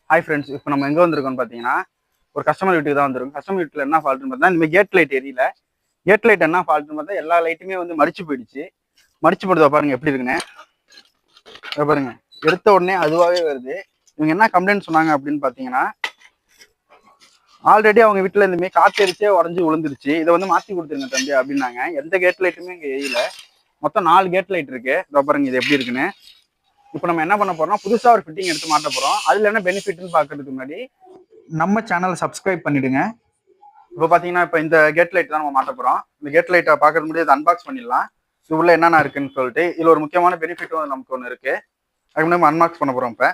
Hi friends, இப்போ நம்ம எங்கே வந்திருக்கோம்னு பார்த்தீங்கன்னா ஒரு கஸ்டமர் வீட்டுக்கு தான் வந்திருக்கோம். கஸ்டமர் வீட்டில் என்ன ஃபால்ட்டுன்னு பார்த்தா இந்த கேட் லைட் எரியல. கேட் லைட் என்ன ஃபால்ட்டுன்னு பார்த்தா எல்லா லைட்டுமே வந்து மடிச்சு போயிடுச்சு. மடிச்சு போடுறத பாருங்க எப்படி இருக்குன்னு. அதை பாருங்க, எடுத்த உடனே அதுவாகவே வருது. இவங்க என்ன கம்ப்ளைண்ட் சொன்னாங்க அப்படின்னு பார்த்தீங்கன்னா, ஆல்ரெடி அவங்க வீட்டில் இந்தமாரி காற்றடிச்சே உடஞ்சி விழுந்துருச்சு, இதை வந்து மாற்றி கொடுத்துருங்க தம்பி அப்படின்னாங்க. எந்த கேட் லைட்டுமே இங்கே எரியல. மொத்தம் 4 கேட் லைட் இருக்கு. இதை பாருங்க இது எப்படி இருக்குன்னு. இப்போ நம்ம என்ன பண்ண போறோம்னா புதுசாக ஒரு ஃபிட்டிங் எடுத்து மாட்ட போகிறோம். அதில் என்ன பெனிஃபிட்னு பார்க்கறதுக்கு முன்னாடி நம்ம சேனலை சப்ஸ்கிரைப் பண்ணிடுங்க. இப்போ பார்த்தீங்கன்னா இப்போ இந்த கேட் லைட் தான் நம்ம மாட்ட போகிறோம். இந்த கேட் லைட்டை பார்க்கறது முடியாது, அன்பாக்ஸ் பண்ணிடலாம். இது உள்ள என்னென்ன இருக்குன்னு சொல்லிட்டு இதில் ஒரு முக்கியமான பெனிஃபிட்டும் நமக்கு ஒன்று இருக்கு. அதுக்கு முன்னாடி நம்ம அன்பாக்ஸ் பண்ண போகிறோம். இப்போ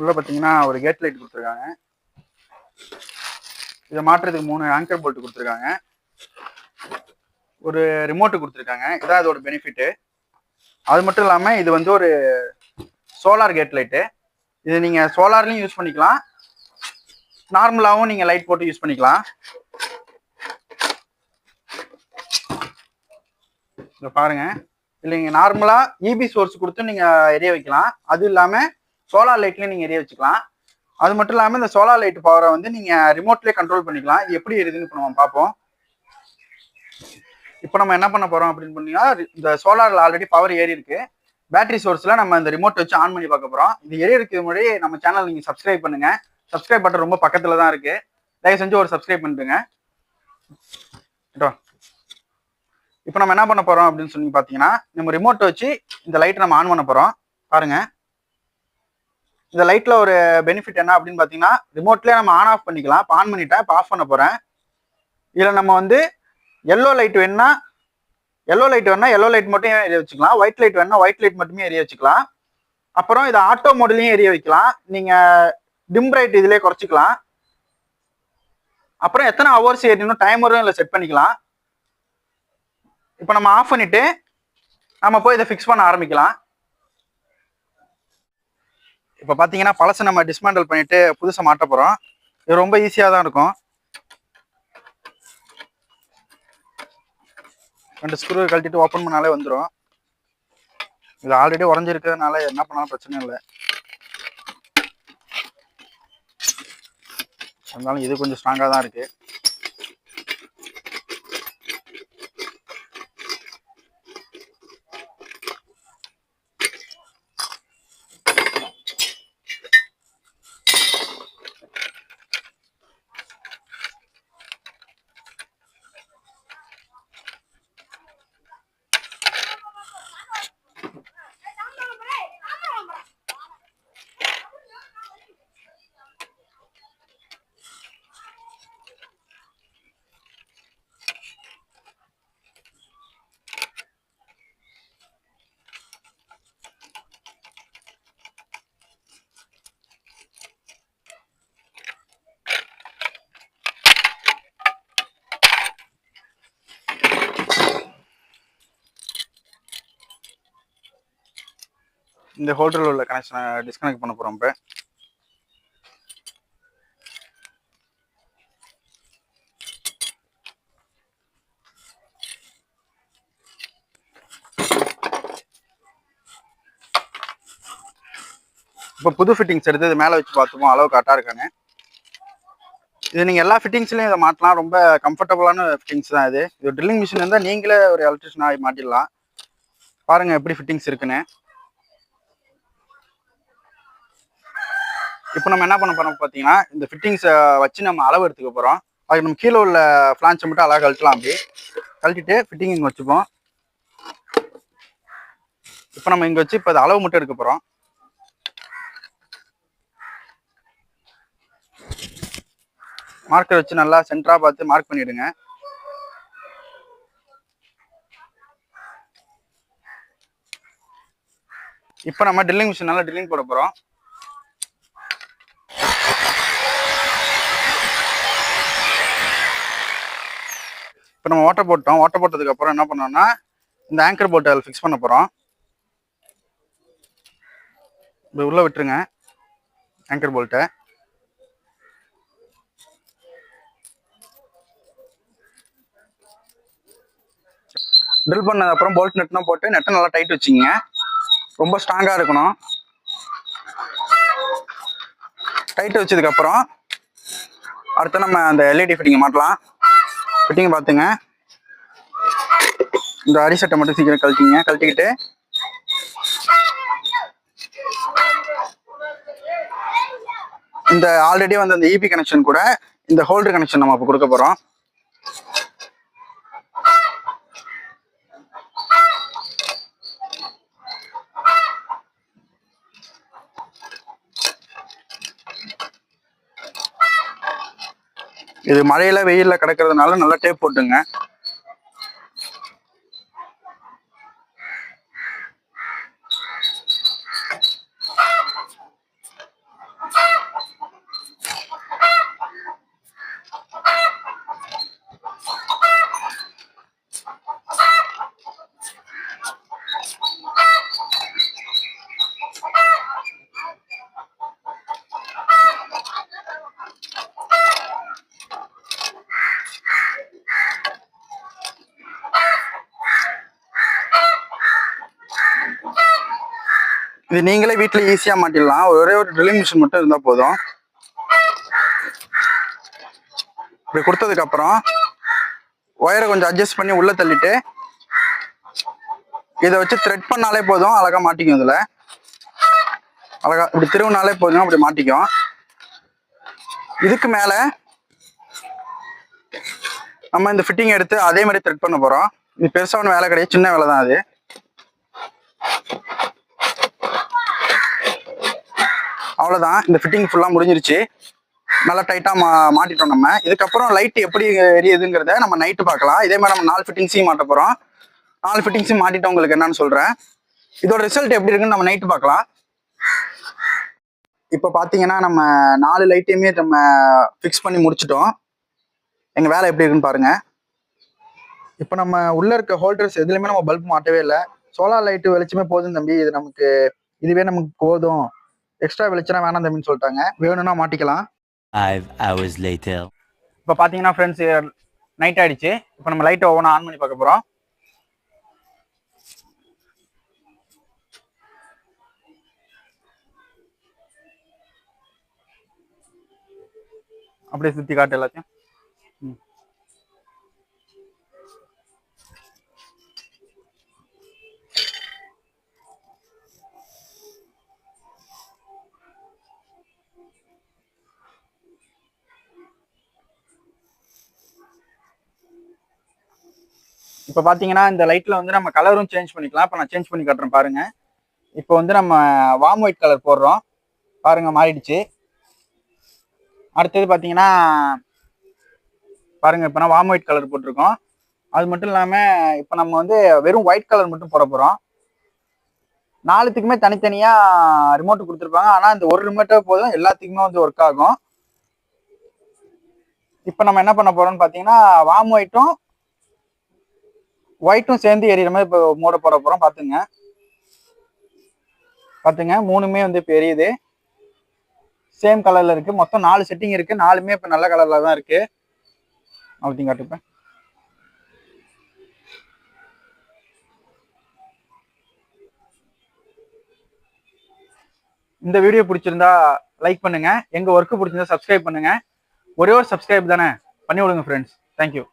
உள்ள பார்த்தீங்கன்னா ஒரு கேட் லைட் கொடுத்துருக்காங்க. இதை மாட்டுறதுக்கு 3 ஆங்கர் போல்ட் கொடுத்துருக்காங்க. ஒரு ரிமோட்டு கொடுத்துருக்காங்க. இதான் இதோட பெனிஃபிட்டு. அது மட்டும் இல்லாமல் இது வந்து ஒரு சோலார் கேட் லைட்டு. இது நீங்கள் சோலார்லையும் யூஸ் பண்ணிக்கலாம், நார்மலாகவும் நீங்கள் லைட் போட்டு யூஸ் பண்ணிக்கலாம். இதை பாருங்க, இல்லை நீங்கள் நார்மலாக இபி சோர்ஸ் கொடுத்து நீங்கள் எரிய வைக்கலாம். அது இல்லாமல் சோலார் லைட்லேயும் நீங்கள் எரிய வச்சுக்கலாம். அது மட்டும் இல்லாமல் இந்த சோலார் லைட் பவரை வந்து நீங்கள் ரிமோட்லேயே கண்ட்ரோல் பண்ணிக்கலாம். இது எப்படி எரியுதுன்னு இப்போ நம்ம பார்ப்போம். இப்போ நம்ம என்ன பண்ண போகிறோம் அப்படின்னு பார்த்தீங்கன்னா, இந்த சோலாரில் ஆல்ரெடி பவர் ஏறி இருக்கு. பேட்டரி சோர்ஸில் நம்ம இந்த ரிமோட் வச்சு ஆன் பண்ணி பார்க்க போகிறோம். இது எரியறதுக்கு முன்னாடி நம்ம சேனல் நீங்கள் சப்ஸ்கிரைப் பண்ணுங்க. சப்ஸ்கிரைப் பட்டன் ரொம்ப பக்கத்தில் தான் இருக்கு. தயவு செஞ்சு ஒரு சப்ஸ்கிரைப் பண்ணிட்டுங்க. இப்போ நம்ம என்ன பண்ண போகிறோம் அப்படின்னு சொல்லி பார்த்தீங்கன்னா, நம்ம ரிமோட்டை வச்சு இந்த லைட்டை நம்ம ஆன் பண்ண போகிறோம். பாருங்க, இந்த லைட்டில் ஒரு பெனிஃபிட் என்ன அப்படின்னு பார்த்தீங்கன்னா, ரிமோட்லேயே நம்ம ஆன் ஆஃப் பண்ணிக்கலாம். இப்போ ஆன் பண்ணிட்டேன், இப்போ ஆஃப் பண்ண போகிறேன். இதில் நம்ம வந்து எல்லோ லைட் வேணும்னா எல்லோ லைட் மட்டும் எரிய வச்சுக்கலாம். ஒயிட் லைட் வேணும்னா ஒயிட் லைட் மட்டுமே எரிய வச்சுக்கலாம். அப்புறம் இதை ஆட்டோ மோட்லையும் எரிய வைக்கலாம். நீங்கள் டிம் பிரைட் இதிலே குறைச்சிக்கலாம். அப்புறம் எத்தனை ஹவர்ஸ் எரியணும் டைமரும் இதில் செட் பண்ணிக்கலாம். இப்போ நம்ம ஆஃப் பண்ணிட்டு நம்ம போய் இதை ஃபிக்ஸ் பண்ண ஆரம்பிக்கலாம். இப்போ பார்த்தீங்கன்னா பழசை நம்ம டிஸ்மேண்டல் பண்ணிட்டு புதுசாக மாட்ட போகிறோம். இது ரொம்ப ஈஸியாக தான் இருக்கும். 2 ஸ்க்ரூ கழட்டிட்டு ஓப்பன் பண்ணாலே வந்துடும். இது ஆல்ரெடி உடஞ்சிருக்கிறதுனால என்ன பண்ணாலும் பிரச்சனை இல்லை. இருந்தாலும் இது கொஞ்சம் ஸ்ட்ராங்காக தான் இருக்கு. இந்த ஹோல்டரில் உள்ள கனெக்ஷனை டிஸ்கனெக்ட் பண்ண போகிறோம். இப்போ புது ஃபிட்டிங்ஸ் எடுத்து இது மேலே வச்சு பார்த்துப்போம் அளவு கரெக்டாக இருக்காங்க. இது நீங்கள் எல்லா ஃபிட்டிங்ஸ்லையும் இதை மாட்டலாம். ரொம்ப கம்ஃபர்டபுளான ஃபிட்டிங்ஸ் தான் இது. இது ட்ரில்லிங் மிஷின் இருந்தால் நீங்களே ஒரு எலக்ட்ரிஷனாக மாட்டிடலாம். பாருங்கள் எப்படி ஃபிட்டிங்ஸ் இருக்குன்னு. இப்போ நம்ம என்ன பண்ண போகிறோம் பார்த்தீங்கன்னா, இந்த ஃபிட்டிங்ஸை வச்சு நம்ம அளவு எடுத்துக்க போகிறோம். அதுக்கு நம்ம கீழே உள்ள ஃப்ளான்ஸை மட்டும் அழகாக கழட்டலாம். அப்படி கழட்டிட்டு ஃபிட்டிங் இங்கே வச்சுப்போம். இப்போ நம்ம இங்கே வச்சு இப்போ அது அளவு மட்டும் எடுக்க போகிறோம். மார்க்கர் வச்சு நல்லா சென்டராக பார்த்து மார்க் பண்ணிவிடுங்க. இப்போ நம்ம ட்ரில்லிங் மிஷின் நல்லா ட்ரில்லிங் போட போகிறோம். இப்போ நம்ம ஓட்டை போட்டோம். ஓட்டை போட்டதுக்கப்புறம் என்ன பண்ணோம்னா இந்த ஆங்கர் போல்ட்டை அதில் ஃபிக்ஸ் பண்ண போகிறோம். இப்போ உள்ளே விட்டுருங்க ஆங்கர் போல்ட்டை. ட்ரில் பண்ணது அப்புறம் போல்ட் நெட்லாம் போட்டு நெட்டை நல்லா டைட் வச்சுங்க. ரொம்ப ஸ்ட்ராங்கா இருக்கணும். டைட் வச்சதுக்கு அப்புறம் அடுத்து நம்ம அந்த எல்இடி ஃபிட்டிங் மாட்டலாம். ஃபிட்டிங் பார்த்துங்க. இந்த அடிசட்டை மட்டும் சீக்கிரம் கழட்டிக்கிட்டு இந்த ஆல்ரெடி வந்து அந்த இபி கனெக்ஷன் கூட இந்த ஹோல்டர் கனெக்ஷன் நம்ம இப்போ கொடுக்க போறோம். இது மழையில வெயில்ல கிடக்கிறதுனால நல்லா டேப் போட்டுங்க. இது நீங்களே வீட்டுல ஈஸியா மாட்டிடலாம். ஒரே ஒரு ட்ரில்லிங் மிஷின் மட்டும் இருந்தா போதும். இப்படி கொடுத்ததுக்கு அப்புறம் ஒயரை கொஞ்சம் அட்ஜஸ்ட் பண்ணி உள்ள தள்ளிட்டு இதை வச்சு த்ரெட் பண்ணாலே போதும், அழகா மாட்டிக்கும். இதுல அழகா இப்படி திருவினாலே போதும், அப்படி மாட்டிக்கும். இதுக்கு மேல நம்ம இந்த ஃபிட்டிங் எடுத்து அதே மாதிரி த்ரெட் பண்ண போறோம். இது பெருசான வேலை கிடையாது, சின்ன வேலை தான் அது. அவ்வளவுதான், இந்த ஃபிட்டிங் ஃபுல்லா முடிஞ்சிருச்சு. நல்லா டைட்டா மாட்டிட்டோம் நம்ம. இதுக்கப்புறம் லைட் எப்படி எரியுதுங்கிறத நம்ம நைட்டு பார்க்கலாம். இதே மாதிரி நம்ம 4 ஃபிட்டிங்ஸையும் மாட்ட போறோம். 4 ஃபிட்டிங்ஸையும் மாட்டிட்டு உங்களுக்கு என்னன்னு சொல்றேன். இதோட ரிசல்ட் எப்படி இருக்குன்னு நம்ம நைட்டு பார்க்கலாம். இப்போ பாத்தீங்கன்னா நம்ம 4 லைட்டையுமே நம்ம ஃபிக்ஸ் பண்ணி முடிச்சிட்டோம். எங்க வேலை எப்படி இருக்குன்னு பாருங்க. இப்போ நம்ம உள்ள இருக்க ஹோல்டர்ஸ் எதுலையுமே நம்ம பல்ப் மாட்டவே இல்லை. சோலார் லைட்டு வெளிச்சமே போதும் தம்பி, இது நமக்கு இதுவே நமக்கு போதும், எக்ஸ்ட்ரா வெளிச்சம் வேணாம் தம்பின்னு சொல்லிட்டாங்க. வேணும்னா மாட்டிக்கலாம். 5 hours later. இப்போ பார்த்தீங்கன்னா ஃப்ரெண்ட்ஸ் நைட் ஆயிடுச்சு. இப்போ நம்ம லைட்டை ஒவ்வொன்றா ஆன் பண்ணி பார்க்க போகிறோம். அப்படியே சுற்றி காட்டு எல்லாத்தையும். இப்போ பார்த்தீங்கன்னா இந்த லைட்டில் வந்து நம்ம கலரும் சேஞ்ச் பண்ணிக்கலாம். இப்போ நான் சேஞ்ச் பண்ணி காட்டுறேன் பாருங்க. இப்போ வந்து நம்ம வார்ம் ஒயிட் கலர் போடுறோம் பாருங்க, மாறிடுச்சு. அடுத்தது பார்த்தீங்கன்னா பாருங்க, இப்போ நான் வார்ம் ஒயிட் கலர் போட்டிருக்கோம். அது மட்டும் இல்லாமல் இப்போ நம்ம வந்து வெறும் ஒயிட் கலர் மட்டும் போட போகிறோம். 4த்துக்குமே தனித்தனியாக ரிமோட் கொடுத்துருப்பாங்க. ஆனால் இந்த ஒரு ரிமோட்டே போதும், எல்லாத்துக்குமே வந்து ஒர்க் ஆகும். இப்போ நம்ம என்ன பண்ண போறோம்னு பார்த்தீங்கன்னா வார்ம் ஒயிட்டும் சேர்ந்து எரியிற மாதிரி இப்போ மூட போட போறோம். பார்த்துங்க 3மே வந்து இப்போ எரியுது, சேம் கலர்ல இருக்கு. மொத்தம் 4 செட்டிங் இருக்கு, 4மே இப்போ நல்ல கலர்ல தான் இருக்கு. அப்படிங்க காட்டுப்பேன். இந்த வீடியோ பிடிச்சிருந்தா லைக் பண்ணுங்க, எங்க ஒர்க் பிடிச்சிருந்தா சப்ஸ்கிரைப் பண்ணுங்க. ஒரே ஒரு சப்ஸ்கிரைப் தானே, பண்ணி விடுங்க ஃப்ரெண்ட்ஸ். தேங்க்யூ.